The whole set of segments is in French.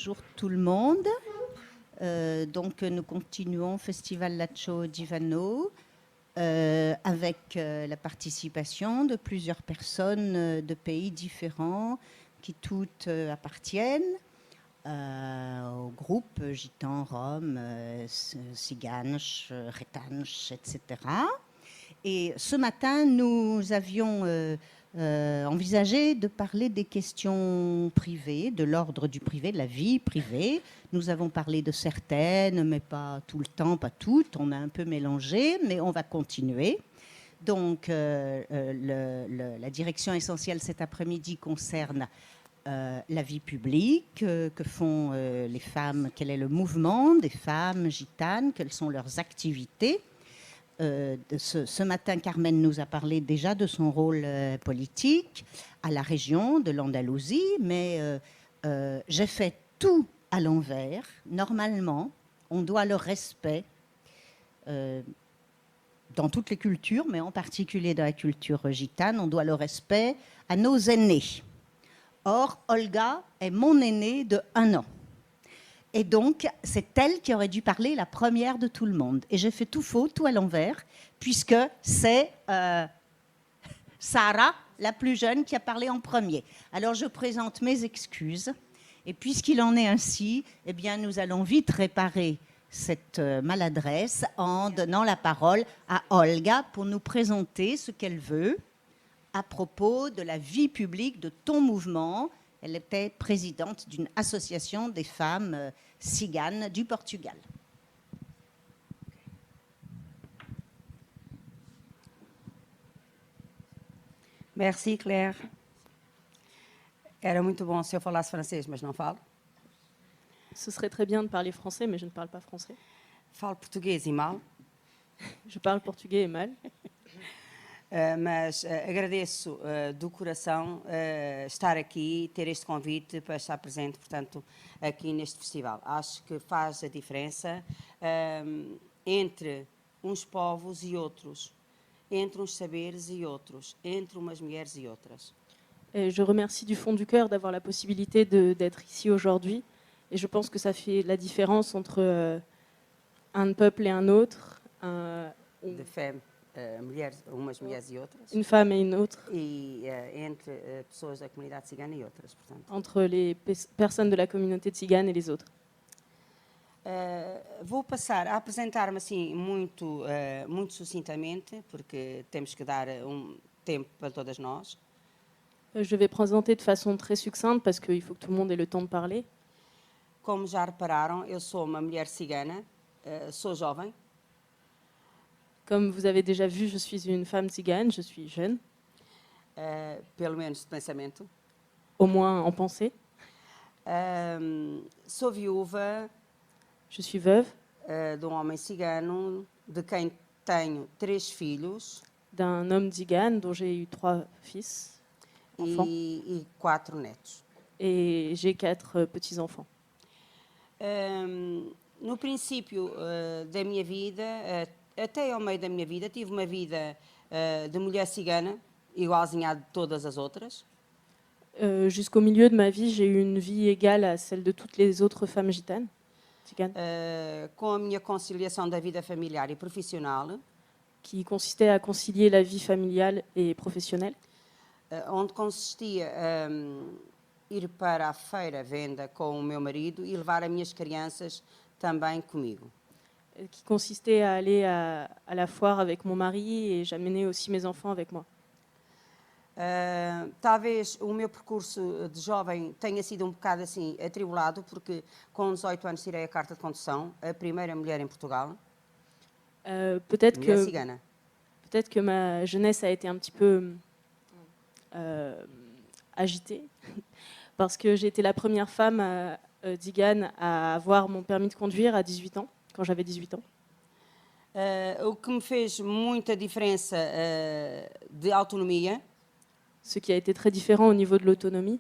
Bonjour tout le monde. Donc nous continuons Festival Lacho Divano avec la participation de plusieurs personnes de pays différents qui toutes appartiennent au groupe gitan, rom, ciganes, retanes, etc. Et ce matin, nous avions envisagé de parler des questions privées, de l'ordre du privé, de la vie privée. Nous avons parlé de certaines, mais pas tout le temps, pas toutes. On a un peu mélangé, mais on va continuer. Donc, la direction essentielle cet après-midi concerne la vie publique, que font les femmes, quel est le mouvement des femmes gitanes, quelles sont leurs activités. Ce matin, Carmen nous a parlé déjà de son rôle politique à la région de l'Andalousie, mais j'ai fait tout à l'envers. Normalement, on doit le respect dans toutes les cultures, mais en particulier dans la culture gitane, on doit le respect à nos aînés. Or, Olga est mon aînée de 1 an. Et donc, c'est elle qui aurait dû parler la première de tout le monde. Et j'ai fait tout faux, tout à l'envers, puisque c'est Sarah, la plus jeune, qui a parlé en premier. Alors, je présente mes excuses. Et puisqu'il en est ainsi, eh bien, nous allons vite réparer cette maladresse en donnant la parole à Olga pour nous présenter ce qu'elle veut à propos de la vie publique de ton mouvement. Elle était présidente d'une association des femmes ciganes du Portugal. Merci, Claire. Era muito bom se eu falasse francês, mas não falo. Ce serait très bien de parler français, mais je ne parle pas français. Falo português e mal, Je parle portugais et mal. mas agradeço do coração estar aqui, ter este convite para estar presente, portanto, aqui neste festival. Acho que faz a diferença entre uns povos e outros, entre uns saberes e outros, entre umas mulheres e outras. Et je remercie du fond du cœur d'avoir la possibilité d'être ici aujourd'hui. Et je pense que ça fait la différence entre un peuple et un autre, De fé, mulheres, umas mulheres e outras, une femme et une autre, e entre pessoas da comunidade cigana e outras, portanto. entre les personnes de la communauté tzigane et les autres. Vou passar a apresentar-me assim muito sucintamente, porque temos que dar tempo para todas nós. Je vais présenter de façon très succincte parce qu'il faut que tout le monde ait le temps de parler. Como já repararam, eu sou uma mulher cigana, sou jovem, Comme vous avez déjà vu, je suis une femme tzigane, je suis jeune, pelo menos de pensamento. au moins en pensée. Sou viúva Je suis veuve de homem cigano, de quem tenho 3 filhos d'un homme tzigane dont j'ai eu 3 fils, enfants, e 4 netos. et j'ai 4 petits-enfants. No princípio da minha vida, até ao meio da minha vida, tive uma vida de mulher cigana, igualzinha a de todas as outras. Jusqu'au milieu de ma vie, j'ai eu une vie égale à celle de toutes les autres femmes gitanes, tziganes, Com a minha conciliação da vida familiar e profissional, qui consistait à concilier la vie familiale et professionnelle, onde consistia ir para a feira venda com o meu marido e levar as minhas crianças também comigo. qui consistait à aller à la foire avec mon mari et j'amenais aussi mes enfants avec moi. Talvez o meu percurso de jovem tenha sido bocado assim atribulado, porque com 18 anos tirei a carta de condução, a primeira mulher em Portugal, Peut-être mulher que, cigana. peut-être que ma jeunesse a été un petit peu agitée, parce que j'ai été la première femme tzigane à avoir mon permis de conduire à 18 ans, quand j'avais 18 ans. O que me fez muita diferença de autonomia, Ce qui a été très différent au niveau de l'autonomie,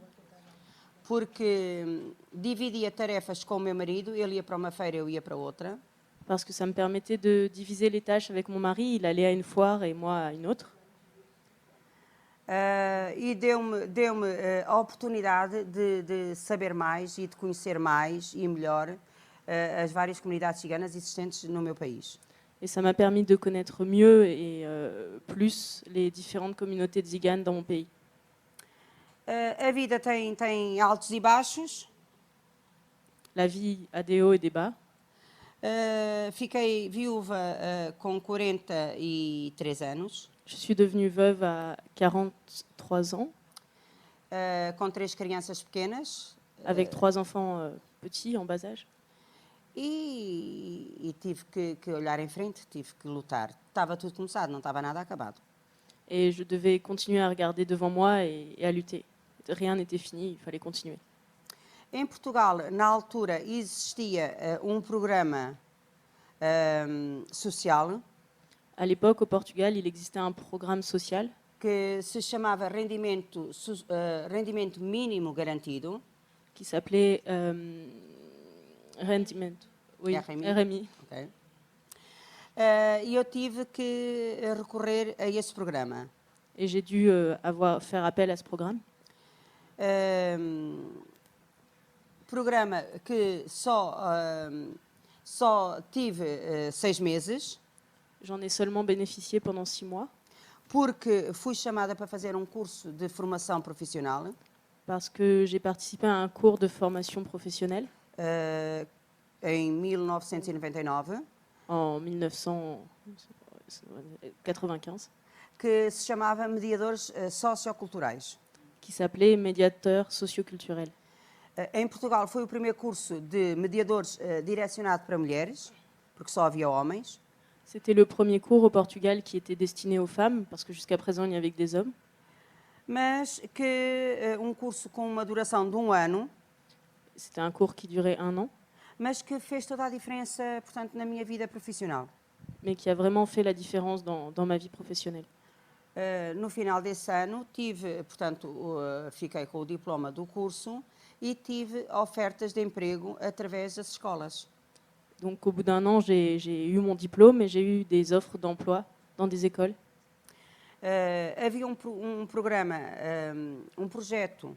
porque dividia tarefas com o meu marido, ele ia para uma feira, eu ia para outra. parce que ça me permettait de diviser les tâches avec mon mari. Il allait à une foire et moi à une autre. E deu-me a oportunidade de saber mais e de conhecer mais e melhor as várias comunidades ciganas existentes no meu país. Et ça m'a permis de connaître mieux et plus les différentes communautés tziganes dans mon pays. A vida tem altos e baixos. La vie a des hauts et des bas. Fiquei viúva com 43 anos, Je suis devenue veuve à 43 ans, com 3 crianças pequenas, avec 3 enfants petits, en bas âge. e tive que olhar em frente, tive que lutar. Estava tudo começado, não estava nada acabado. Et je devais continuer à regarder devant moi et à lutter. Rien n'était fini, il fallait continuer. Em Portugal, na altura, existia programa social À l'époque, au Portugal, il existait un programme social que se chamava Rendimento Mínimo Garantido. qui s'appelait Rendimento. Oui, RMI. RMI. Ok. E eu tive que recorrer a esse programa. Et j'ai dû faire appel à ce programme. Programa que só tive 6 meses, J'en ai seulement bénéficié pendant 6 mois porque fui chamada para fazer curso de formação profissional parce que j'ai participé à un cours de formation professionnelle em 1999, en 1995 que se chamava Mediadores Socioculturais. qui s'appelait médiateur socioculturel. Em Portugal foi o primeiro curso de mediadores direcionado para mulheres, porque só havia homens. C'était le premier cours au Portugal qui était destiné aux femmes, parce que jusqu'à présent, il n'y avait que des hommes. Mas que curso com uma duração de 1 ano, C'était un cours qui durait 1 an, mas que fez toda a diferença, portanto, na minha vida profissional. mais qui a vraiment fait la différence dans ma vie professionnelle. No final desse ano, fiquei com o diploma do curso e tive ofertas de emprego através das escolas. Donc au bout d'un an, j'ai eu mon diplôme et j'ai eu des offres d'emploi dans des écoles. Havia programa, projeto,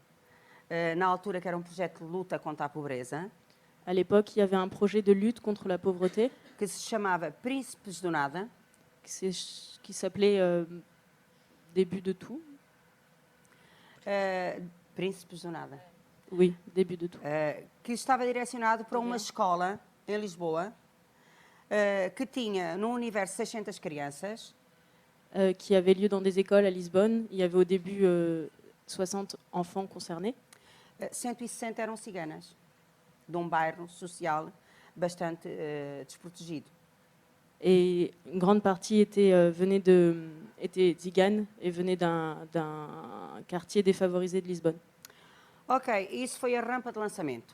na altura que era projeto de luta contra a pobreza, À l'époque, il y avait un projet de lutte contre la pauvreté que se chamava Príncipes do Nada, qui s'appelait Début de tout. Príncipes do Nada, Oui, Début de tout. que estava direcionado para uma escola em Lisboa, que tinha no universo 600 crianças, Qui avait lieu dans des écoles à Lisbonne. Il y avait au début 60 enfants concernés. 160 eram ciganas, de bairro social bastante desprotegido. Et une grande partie était tzigane et venait d'un quartier défavorisé de Lisbonne. Ok, isso foi a rampa de lançamento.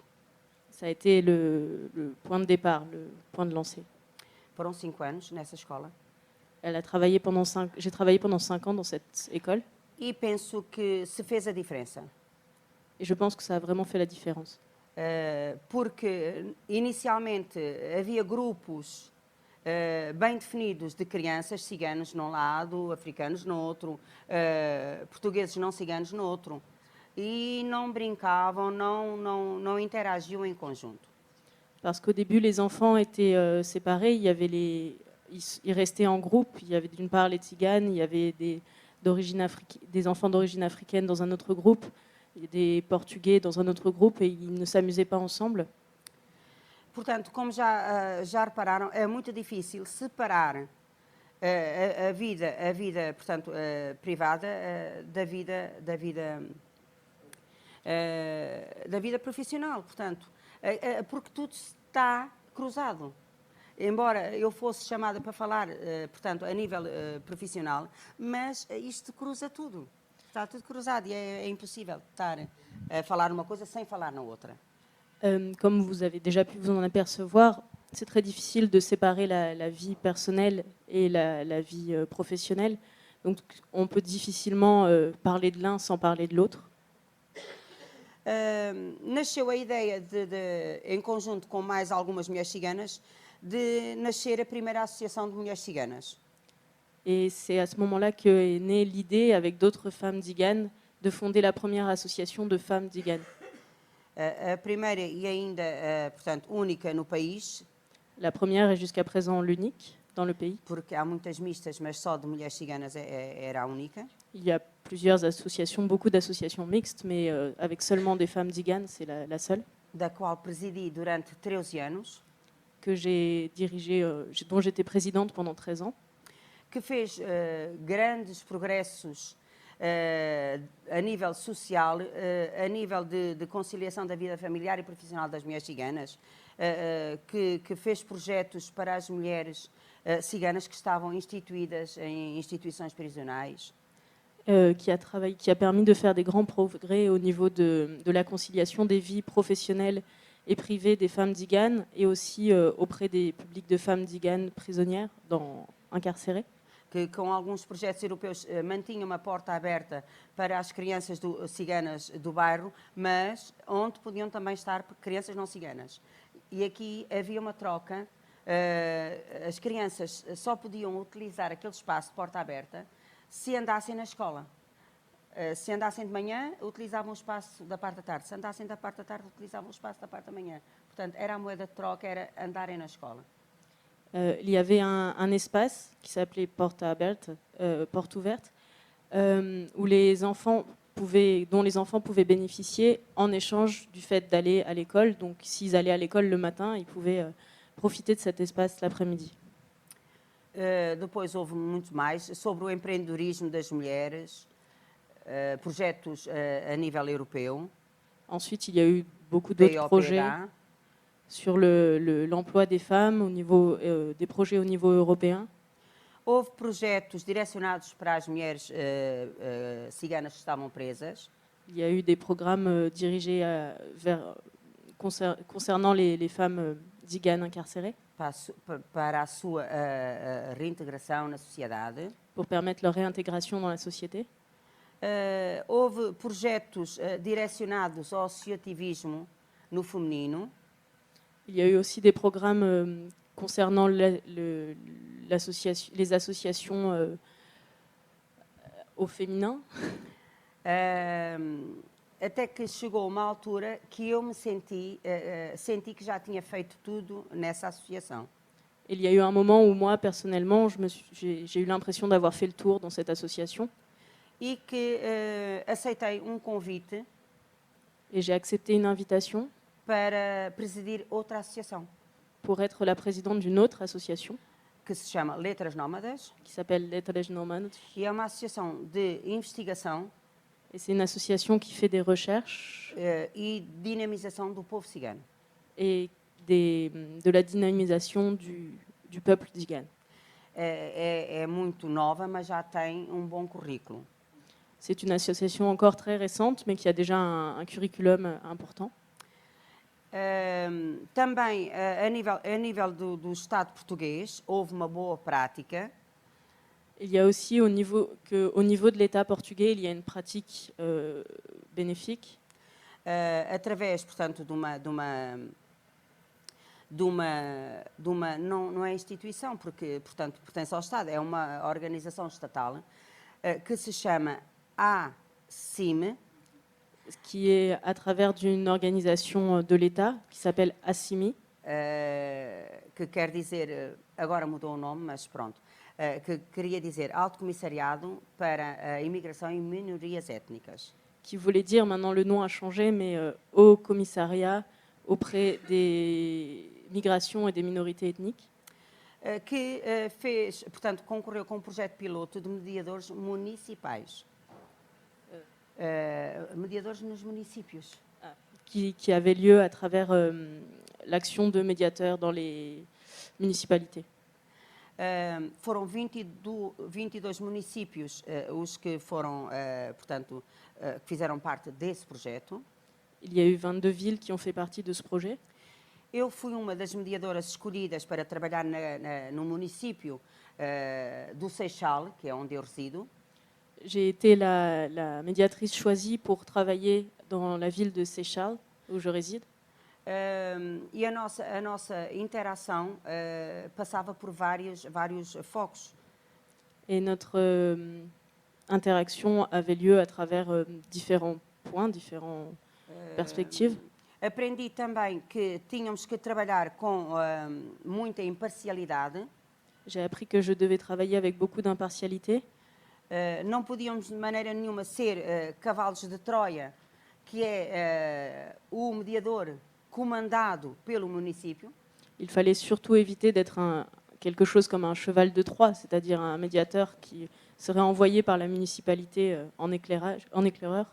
Ça a été le point de départ, le point de lancer. Foram 5 anos nessa escola. J'ai travaillé pendant 5 ans dans cette école E penso que se fez a diferença. et je pense que ça a vraiment fait la différence. Porque inicialmente havia grupos bem definidos de crianças, ciganos num lado, africanos no outro, portugueses não ciganos no outro. E não brincavam, não interagiam em conjunto. Parce qu'au début, les enfants étaient séparés. Ils restaient en groupe. Il y avait d'une part les tziganes, il y avait des enfants d'origine africaine dans un autre groupe, des Portugais dans un autre groupe, et ils ne s'amusaient pas ensemble. Portanto, como já repararam, é muito difícil separar a vida, portanto, privada da vida profissional, portanto, porque tudo está cruzado. Embora eu fosse chamada para falar, portanto, a nível profissional, mas isto cruza tudo. Está tudo cruzado e é impossível estar a falar uma coisa sem falar na outra. Comme vous avez déjà pu vous en apercevoir, c'est très difficile de séparer la vie personnelle et la vie professionnelle. Donc on peut difficilement parler de l'un sans parler de l'autre. Nasceu a ideia, em conjunto com mais algumas mulheres ciganas, de nascer a primeira associação de mulheres ciganas. Et c'est à ce moment-là qu'est née l'idée, avec d'autres femmes tziganes, de fonder la première association de femmes tziganes. A primeira e ainda, portanto, única no país, La première est jusqu'à présent l'unique dans le pays. porque há muitas mistas, mas só de mulheres ciganas era a única. Il y a plusieurs associations, beaucoup d'associations mixtes, mais avec seulement des femmes tziganes, c'est la seule Da qual presidi durante 13 anos, que j'ai dirigée, dont j'étais présidente pendant 13 ans, que fez grandes progressos a nível social, a nível de conciliação da vida familiar e profissional das mulheres ciganas, que fez projetos para as mulheres ciganas que estavam instituídas em instituições prisionais. qui a permis de faire des grands progrès au niveau de la conciliation des vies professionnelles et privées des femmes tziganes et aussi auprès des publics de femmes tziganes prisonnières incarcérées. Que com alguns projetos europeus mantinha uma porta aberta para as crianças ciganas do bairro, mas onde podiam também estar crianças não ciganas. E aqui havia uma troca, as crianças só podiam utilizar aquele espaço de porta aberta se andassem na escola. Se andassem de manhã, utilizavam o espaço da parte da tarde. Se andassem da parte da tarde, utilizavam o espaço da parte da manhã. Portanto, era a moeda de troca, era andarem na escola. Il y avait un espace qui s'appelait Porte ouverte, où dont les enfants pouvaient bénéficier en échange du fait d'aller à l'école. Donc, s'ils allaient à l'école le matin, ils pouvaient profiter de cet espace l'après-midi. Depois houve muito mais sobre o empreendedorismo das mulheres, projetos a nível europeu. Ensuite, il y a eu beaucoup d'autres projets sur l'emploi des femmes, des projets au niveau européen. Houve projetos direcionados para as mulheres ciganas que estavam presas. Il y a eu des programmes dirigés concernant les femmes tziganes incarcérées. Para a sua reintegração na sociedade. Pour permettre leur réintégration dans la société. Houve projetos direcionados ao associativismo no feminino. Il y a eu aussi des programmes concernant les associations au féminin. Até que chegou uma altura que eu me senti que já tinha feito tudo nessa associação. Il y a eu un moment où moi, personnellement, j'ai eu l'impression d'avoir fait le tour dans cette association. E que aceitei convite. Et j'ai accepté une invitation para presidir outra associação. Pour être la présidente d'une autre association. Que se chama Letras Nómadas. Qui s'appelle Letras Nómadas. E é uma associação de investigação. Et c'est une association qui fait des recherches. E dinamização do povo cigano. Et de la dynamisation du peuple tzigane. É muito nova, mas já tem bom currículo. C'est une association encore très récente, mais qui a déjà un curriculum important. Também, a nível do Estado português, houve uma boa prática. Il y a aussi au niveau de l'État portugais, il y a une pratique bénéfique. Através, portanto, não é instituição, porque, portanto, pertence ao Estado, é uma organização estatal que se chama ACIM. Qui est à travers d'une organisation de l'État qui s'appelle ACIMI. Que quer dizer, agora mudou o nome, mas pronto, que queria dizer Alto Comissariado para a Imigração e Minorias Étnicas. Qui voulait dire, maintenant le nom a changé, mais Haut Commissariat auprès des migrations et des minorités ethniques. Que fez, portanto, concorreu com um projeto piloto de mediadores municipais. Mediadores nos municípios. Qui avait lieu à travers l'action de médiateurs dans les municipalités. Foram 22 municípios os que foram, portanto, que fizeram parte desse projeto. Il y a eu 22 villes qui ont fait partie de ce projet. Eu fui uma das mediadoras escolhidas para trabalhar no município do Seixal, que é onde eu resido. J'ai été la médiatrice choisie pour travailler dans la ville de Seychelles, où je réside. E a nossa interação passava por vários focos. Et notre interaction avait lieu à travers différents points, différentes perspectives. Aprendi também que tínhamos que trabalhar com muita imparcialidade. J'ai appris que je devais travailler avec beaucoup d'impartialité. Não podíamos de maneira nenhuma ser cavalos de Troia, que é o mediador comandado pelo município. Il fallait surtout éviter d'être quelque chose comme un cheval de Troie, c'est-à-dire un médiateur qui serait envoyé par la municipalité en éclaireur.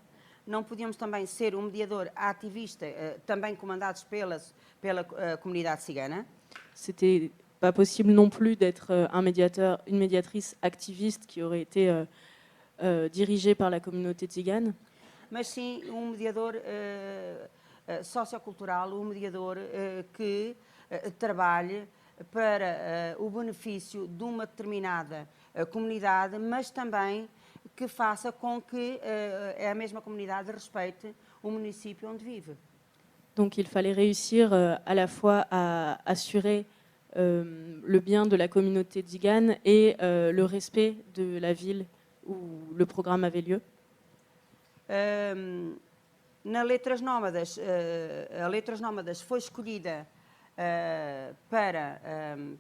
Não podíamos também ser um mediador ativista, também comandados pela comunidade cigana. C'était pas possible non plus d'être un médiateur, une médiatrice activiste qui aurait été dirigée par la communauté tzigane. Mas sim mediador sociocultural, mediador que trabalhe para o benefício de uma determinada comunidade, mas também que faça com que a mesma comunidade respeite o município onde vive. Donc il fallait réussir à la fois à assurer le bien de la communauté tzigane et le respect de la ville où le programme avait lieu. Na Letras Nómadas, a Letras Nómadas foi escolhida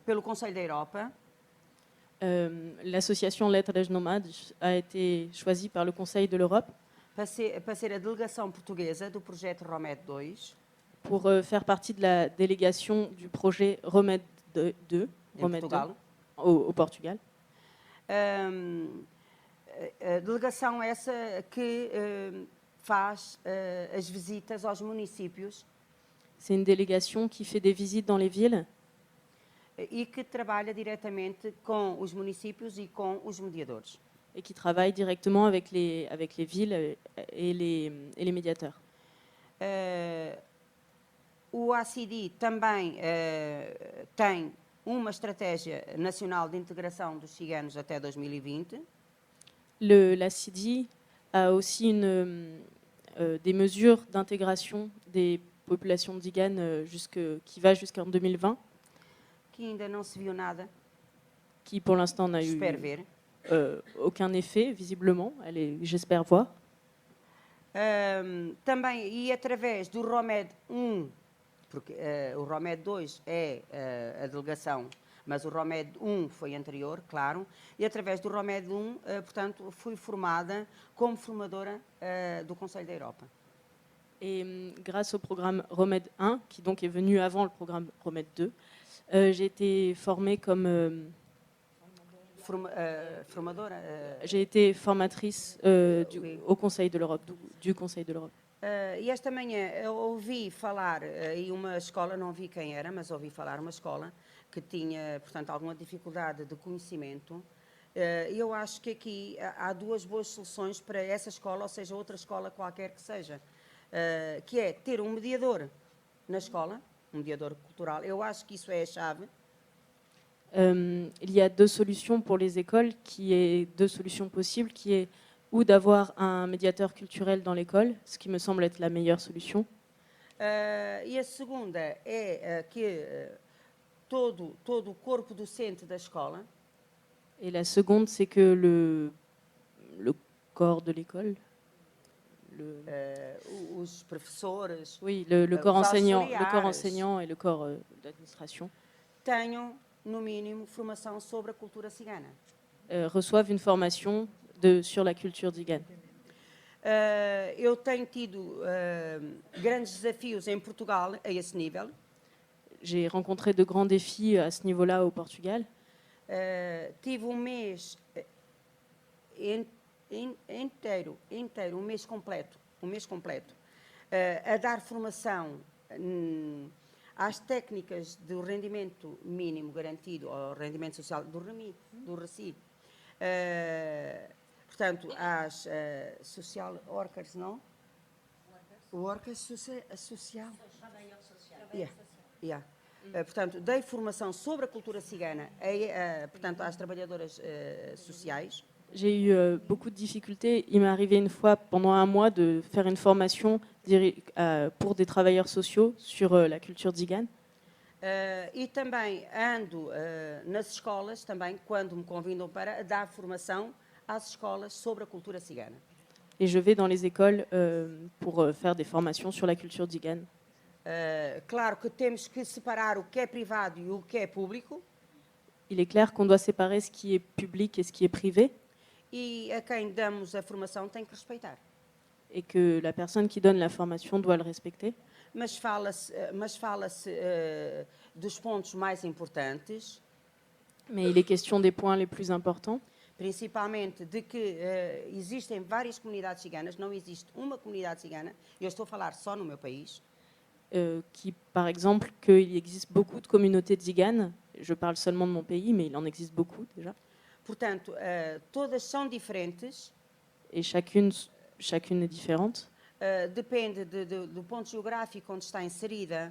pelo Conselho da Europa. L'association Letras Nomades a été choisie par le Conseil de l'Europe para ser a delegação portuguesa do projeto ROMED 2. Pour faire partie de la délégation du projet ROMED 2, au Portugal. A delegação essa que faz as visitas aos municípios. C'est une délégation qui fait des visites dans les villes. E que trabalha diretamente com os municípios e com os mediadores. Et qui travaille directement avec les villes et les médiateurs. O ACD também tem uma estratégia nacional de integração dos ciganos até 2020. L'ACD a aussi des mesures d'intégration des populations tziganes qui va jusqu'en 2020. Que ainda não se viu nada. Qui pour l'instant n'a eu aucun effet, visiblement. J'espère voir. Também, e através do ROMED 1, porque o ROMED 2 é a delegação, mas o ROMED 1 foi anterior, claro, e através do ROMED 1, portanto, fui formada como formadora do Conselho da Europa. Et grâce au programme ROMED 1, qui donc est venu avant le programme ROMED 2, j'ai été formée comme... formadora. J'ai été formatrice au Conseil de l'Europe, du Conseil de l'Europe. E esta manhã eu ouvi falar em uma escola, não vi quem era, mas ouvi falar uma escola que tinha, portanto, alguma dificuldade de conhecimento. E eu acho que aqui há duas boas soluções para essa escola, ou seja, outra escola qualquer que seja, que é ter um mediador na escola, um mediador cultural. Eu acho que isso é a chave. Il y a deux solutions pour les écoles, deux solutions possibles, qui est ou d'avoir un médiateur culturel dans l'école, ce qui me semble être la meilleure solution. E a segunda é que todo o corpo docente da escola. Et la seconde, c'est que le corps de l'école, os professores, oui, le corps enseignant et le corps d'administration tenham, no mínimo, formação sobre a cultura cigana. Reçoivent une formation sur la culture tzigane. Eu tenho tido grandes desafios em Portugal a esse nível. J'ai rencontré de grands défis à ce niveau-là au Portugal. Tive um mês inteiro, um mês completo, a dar formação às técnicas do rendimento mínimo garantido, ou rendimento social do RECI. Portanto, às social workers, não? Workers social. Yeah. Portanto, dei formação sobre a cultura cigana, portanto, às trabalhadoras sociais. J'ai eu beaucoup de difficultés. Il m'est arrivé une fois, pendant un mois, de faire une formation pour des travailleurs sociaux sur la culture tzigane. E também ando nas escolas, também, quando me convidam para dar formação às escolas sobre a cultura cigana. Et je vais dans les écoles pour faire des formations sur la culture tzigane. Claro que temos que separar o que é privado e o que é público, Il est clair qu'on doit séparer ce qui est public et ce qui est privé, e a quem damos a formação tem que respeitar. et que la personne qui donne la formation doit le respecter. Mas fala-se dos pontos mais importantes, Mais il est question des points les plus importants, principalmente de que existem várias comunidades ciganas, não existe uma comunidade cigana, eu estou a falar só no meu país, qui, par exemple, qu'il existe beaucoup de communautés tziganes. Je parle seulement de mon pays, mais il en existe beaucoup déjà. portanto, todas são diferentes, Et chacune est différente. depende do ponto geográfico onde está inserida,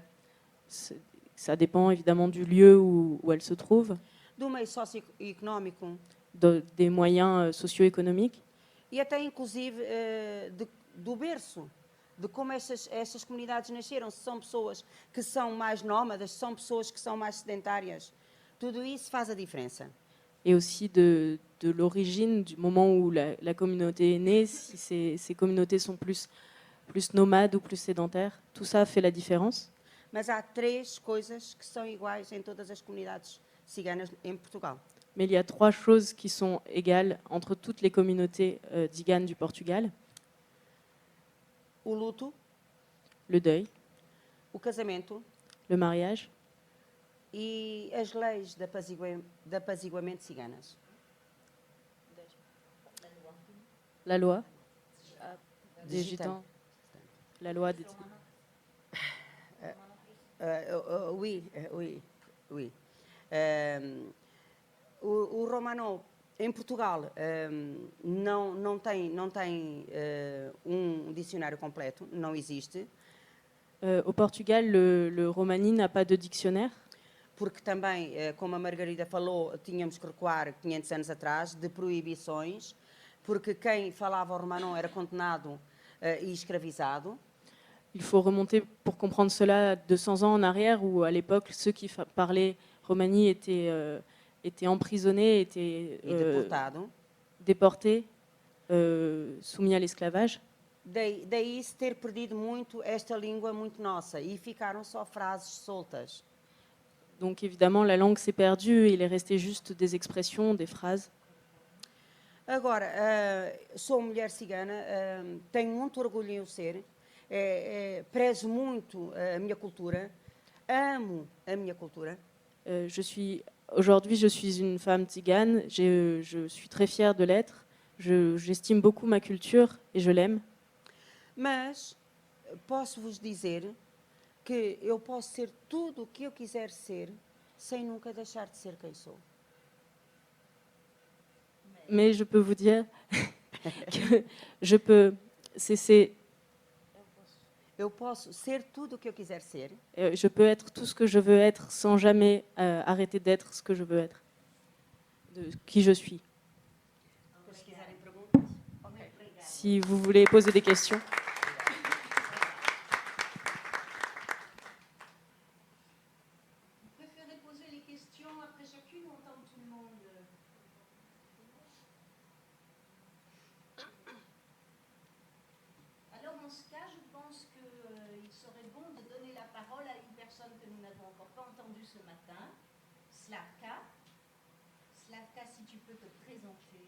Ça dépend évidemment du lieu où elle se trouve, do meio socioeconómico des moyens socio-économiques, e até inclusive do berço, de como essas comunidades nasceram, se são pessoas que são mais nómadas, se são pessoas que são mais sedentárias. Tudo isso faz a diferença. et aussi de l'origine, du moment où la communauté est née, si ces communautés sont plus nomades ou plus sédentaires. Tout ça fait la différence. Mas há três coisas que são iguais em todas as comunidades ciganas em Portugal. Mais il y a 3 choses qui sont égales entre toutes les communautés tziganes du Portugal. O luto, Le deuil, o casamento le mariage e as leis de apaziguamento ciganas. la loi des Digitale. gitans, la loi des... Oui. O Romanol, em Portugal, não tem dicionário completo, não existe, Au Portugal, le romani n'a pas de dictionnaire, porque também, como a Margarida falou, tínhamos que recuar 500 anos atrás de proibições, porque quem falava o romanol era condenado e escravizado. Il faut remonter pour comprendre cela 200 ans en arrière, où à l'époque, ceux qui parlaient romani étaient emprisonnés, étaient E deportado. déportés, soumis à l'esclavage. Daí se ter perdido muito esta língua muito nossa e ficaram só frases soltas. Donc évidemment, la langue s'est perdue et il est resté juste des expressions, des phrases. Agora, sou mulher cigana, tenho muito orgulho em o ser, prezo muito a minha cultura, amo a minha cultura. Aujourd'hui, je suis une femme tzigane, je suis très fière de l'être, j'estime beaucoup ma culture et je l'aime. Mas posso vos dizer que eu posso ser tudo o que eu quiser ser, sem nunca deixar de ser quem sou. Mais je peux vous dire que je peux cesser, Eu posso ser tudo o que eu quiser ser, je peux être tout ce que je veux être sans jamais arrêter d'être ce que je veux être, de qui je suis. se quiserem perguntas. Si vous voulez poser des questions. Vous préférez poser les questions après chacune ou entendre tout le monde? Alors, en ce cas, je pense qu'il serait bon de donner la parole à une personne que nous n'avons encore pas entendue ce matin, Slavka. Slavka, si tu peux te présenter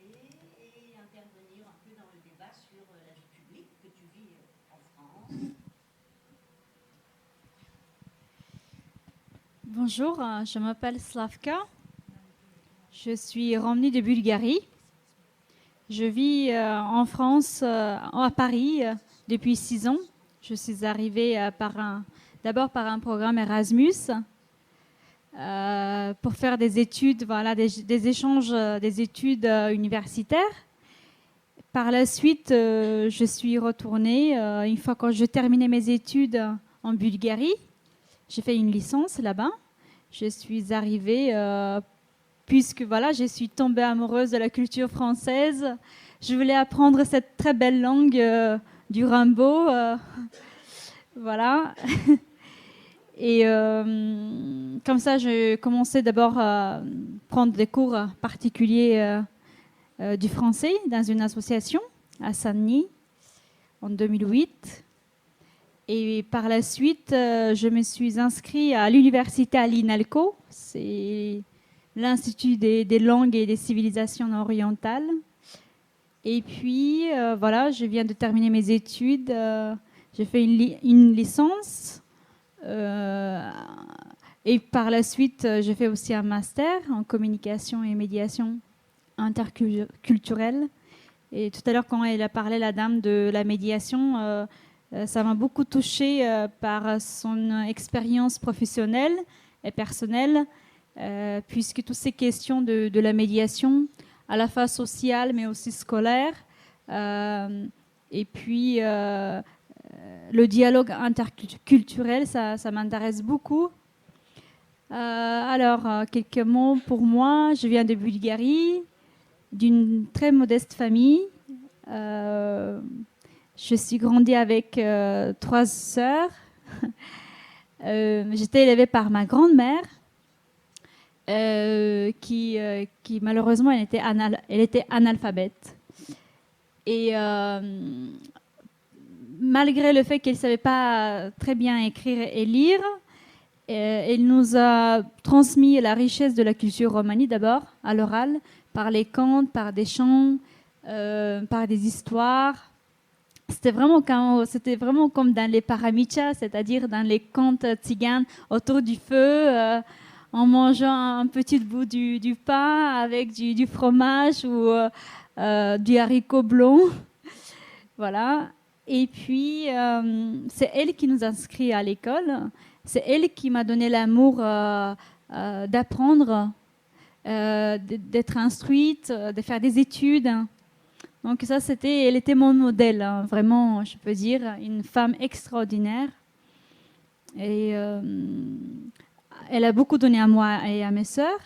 et intervenir un peu dans le débat sur la vie publique que tu vis en France. Bonjour, je m'appelle Slavka. Je suis revenue de Bulgarie. Je vis en France, à Paris, depuis 6 ans. Je suis arrivée d'abord par un programme Erasmus pour faire des études, voilà, des échanges, des études universitaires. Par la suite, je suis retournée, une fois que j'ai terminé mes études en Bulgarie. J'ai fait une licence là-bas. Je suis arrivée, puisque voilà, je suis tombée amoureuse de la culture française. Je voulais apprendre cette très belle langue du Rimbaud. Voilà. Et comme ça, j'ai commencé d'abord à prendre des cours particuliers du français dans une association à Saint-Denis en 2008. Et par la suite, je me suis inscrite à l'université à l'INALCO, c'est l'Institut des langues et des civilisations orientales. Et puis, voilà, je viens de terminer mes études. J'ai fait une licence. Et par la suite, j'ai fait aussi un master en communication et médiation interculturelle. Et tout à l'heure, quand elle a parlé, la dame, de la médiation, ça m'a beaucoup touchée par son expérience professionnelle et personnelle, puisque toutes ces questions de la médiation, à la fois sociale mais aussi scolaire, et puis le dialogue interculturel, ça m'intéresse beaucoup. Alors, quelques mots pour moi. Je viens de Bulgarie, d'une très modeste famille. Je suis grandie avec 3 sœurs. J'étais élevée par ma grand-mère, qui malheureusement, elle était analphabète. Et malgré le fait qu'elle ne savait pas très bien écrire et lire, elle nous a transmis la richesse de la culture romanie d'abord, à l'oral, par les contes, par des chants, par des histoires. C'était vraiment comme dans les paramichas, c'est-à-dire dans les contes tziganes autour du feu, en mangeant un petit bout du pain avec du fromage ou du haricot blanc. Voilà. Et puis, c'est elle qui nous inscrit à l'école. C'est elle qui m'a donné l'amour d'apprendre, d'être instruite, de faire des études. Donc ça, elle était mon modèle, hein, vraiment, je peux dire, une femme extraordinaire. Et elle a beaucoup donné à moi et à mes sœurs.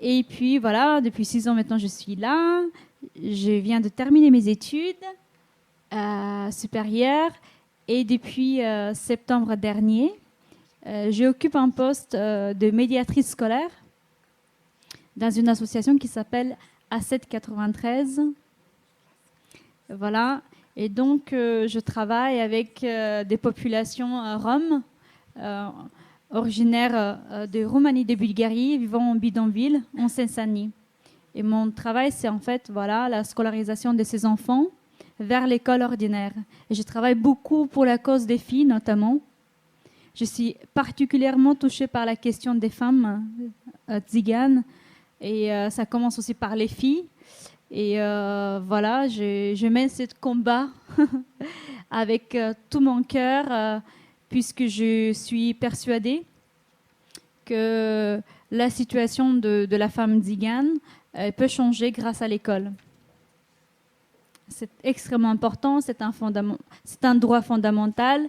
Et puis voilà, depuis 6 ans maintenant, je suis là. Je viens de terminer mes études supérieures. Et depuis septembre dernier, j'occupe un poste de médiatrice scolaire dans une association qui s'appelle A793. Voilà. Et donc, je travaille avec des populations roms, originaires de Roumanie, de Bulgarie, vivant en bidonville, en Seine-Saint-Denis. Et mon travail, c'est en fait la scolarisation de ces enfants vers l'école ordinaire. Et je travaille beaucoup pour la cause des filles, notamment. Je suis particulièrement touchée par la question des femmes tziganes. Et ça commence aussi par les filles. Et voilà, je mène ce combat avec tout mon cœur, puisque je suis persuadée que la situation de la femme tzigane peut changer grâce à l'école. C'est extrêmement important, c'est un droit fondamental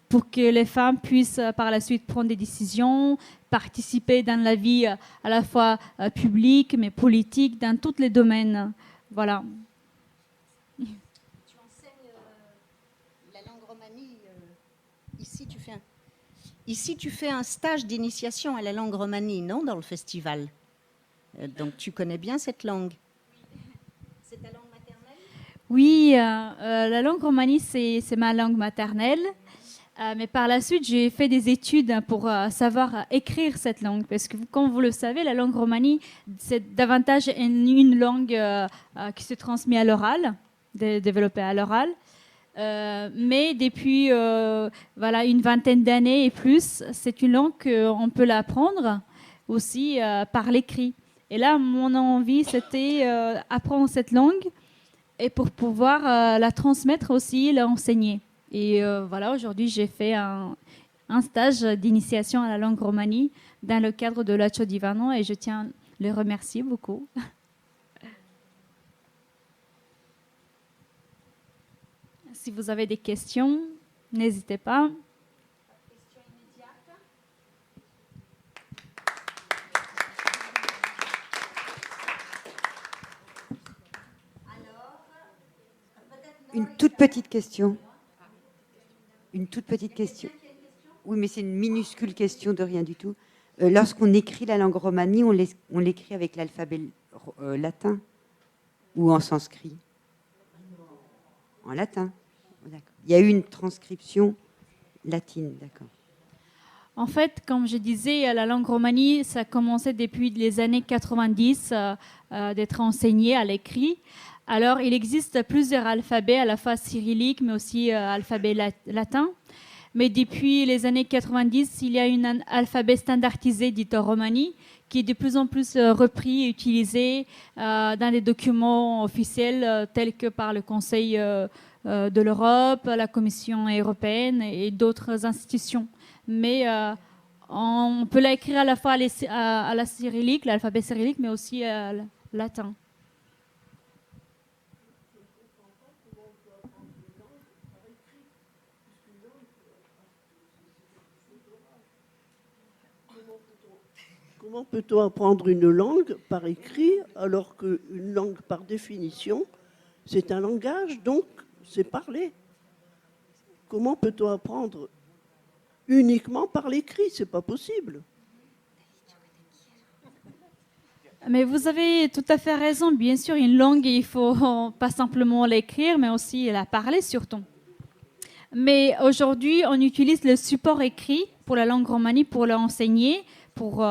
pour que les femmes puissent par la suite prendre des décisions, participer dans la vie à la fois publique, mais politique, dans tous les domaines. Voilà. Tu enseignes la langue romanie. Ici, tu fais un stage d'initiation à la langue romanie, non, dans le festival. Donc, tu connais bien cette langue. C'est ta langue maternelle ? Oui, la langue romanie, c'est ma langue maternelle. Mais par la suite, j'ai fait des études pour savoir écrire cette langue. Parce que, comme vous le savez, la langue romanie, c'est davantage une langue qui se transmet à l'oral, développée à l'oral. Mais depuis une vingtaine d'années et plus, c'est une langue qu'on peut l'apprendre aussi par l'écrit. Et là, mon envie, c'était apprendre cette langue et pour pouvoir la transmettre aussi, l'enseigner. Et voilà, aujourd'hui, j'ai fait un stage d'initiation à la langue romanie dans le cadre de Lacho Divano et je tiens à les remercier beaucoup. Si vous avez des questions, n'hésitez pas. Une toute petite question. Une toute petite question. Oui, mais c'est une minuscule question de rien du tout. Lorsqu'on écrit la langue romani, on l'écrit avec l'alphabet latin ou en sanskrit? En latin. D'accord. Il y a eu une transcription latine, d'accord. En fait, comme je disais, la langue romani, ça a commencé depuis les années 90 d'être enseignée à l'écrit. Alors, il existe plusieurs alphabets, à la fois cyrillique, mais aussi alphabet latin. Mais depuis les années 90, il y a un alphabet standardisé dit romani qui est de plus en plus repris et utilisé dans des documents officiels tels que par le Conseil de l'Europe, la Commission européenne et d'autres institutions. Mais on peut l'écrire à la fois à la cyrillique, l'alphabet cyrillique, mais aussi à latin. Comment peut-on apprendre une langue par écrit alors qu'une langue, par définition, c'est un langage, donc c'est parler? Comment peut-on apprendre uniquement par l'écrit? C'est pas possible. Mais vous avez tout à fait raison. Bien sûr, une langue, il faut pas simplement l'écrire, mais aussi la parler surtout. Mais aujourd'hui, on utilise le support écrit pour la langue romani pour l'enseigner, pour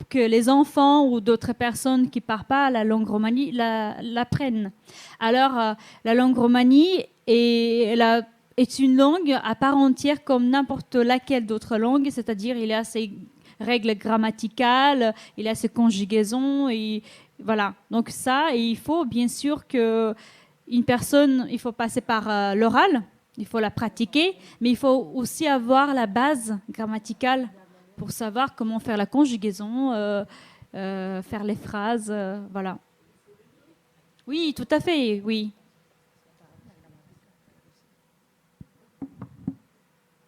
que les enfants ou d'autres personnes qui ne parlent pas la langue romani l'apprennent. Alors, la langue romani est une langue à part entière comme n'importe laquelle d'autre langue, c'est-à-dire il y a ses règles grammaticales, il y a ses conjugaisons, et voilà. Donc ça, et il faut bien sûr que une personne, il faut passer par l'oral, il faut la pratiquer, mais il faut aussi avoir la base grammaticale pour savoir comment faire la conjugaison, faire les phrases, voilà. Oui, tout à fait, oui.